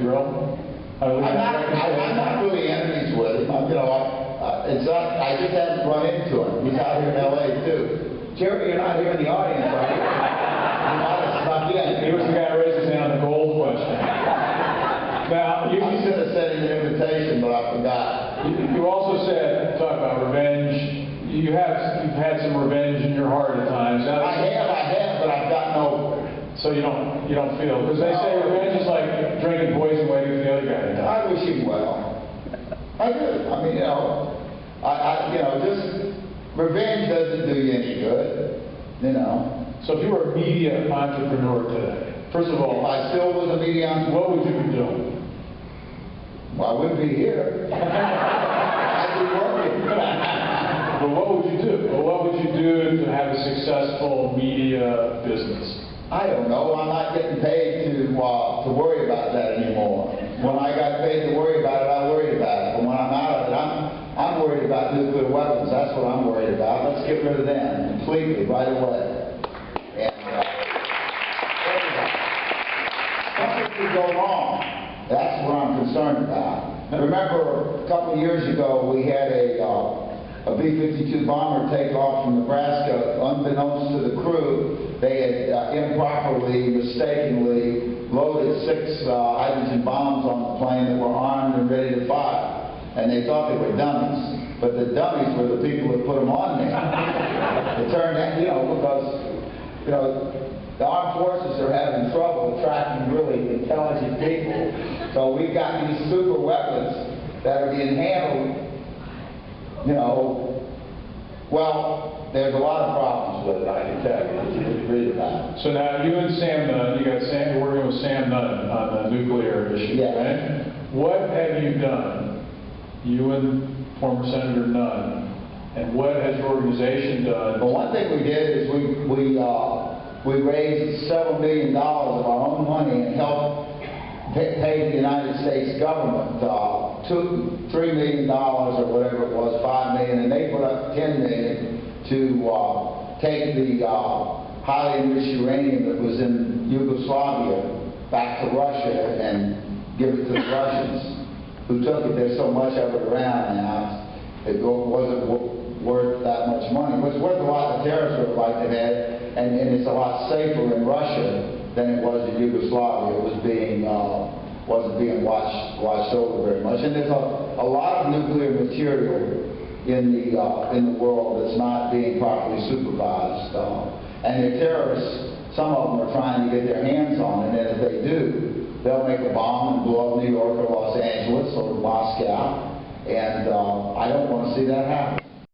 grill? I'm not really enemies with him. I just haven't run into him. He's out here in L.A. too. Jerry, you're not here in the audience, are you? You might have snuck in. He was the guy who raised his hand on the gold question. Now, I should have sent him an invitation, but I forgot. You also said, talk about revenge. You've had some revenge in your heart at times. Now, I have, but I've gotten over it. So you don't feel, because they say revenge is like drinking poison waiting for the other guy to die. I wish him well. I do. I mean, just revenge doesn't do you any good, So if you were a media entrepreneur today, first of all, if I still was a media entrepreneur, what would you be doing? Well, I wouldn't be here. I'd be working. But what would you do? Well, what would you do to have a successful media business? I don't know. I'm not getting paid to worry about that anymore. When I got paid to worry about it, I worried about it. But when I'm out of it, I'm worried about nuclear weapons. That's what I'm worried about. Let's get rid of them completely, right away. And something could go wrong. That's what I'm concerned about. Remember, a couple of years ago, we had a B-52 bomber take off from Nebraska. Unbeknownst to the crew, they had improperly, mistakenly loaded 6 hydrogen bombs on the plane that were armed and ready to fire. And they thought they were dummies. But the dummies were the people that put them on there. It turned out, because, the armed forces are having trouble attracting really intelligent people. So we've got these super weapons that are being handled. Well, there's a lot of problems with it, I can tell you. You can read about it. So now you and Sam Nunn, you're working with Sam Nunn on the nuclear issue, yes. Right? What have you done, you and former Senator Nunn, and what has your organization done? Well, one thing we did is we raised several million dollars of our own money and helped pay the United States government $3 million or whatever it was, $5 million, and they put up $10 million to take the highly enriched uranium that was in Yugoslavia back to Russia and give it to the Russians, who took it. There's so much of it around now, it wasn't worth that much money. It was worth a lot the terrorists would have liked to have, and it's a lot safer in Russia than it was in Yugoslavia. It was wasn't being watched over very much. And there's a lot of nuclear material in the world that's not being properly supervised. And the terrorists, some of them are trying to get their hands on it, and if they do, they'll make a bomb and blow up New York or Los Angeles or Moscow, and I don't want to see that happen.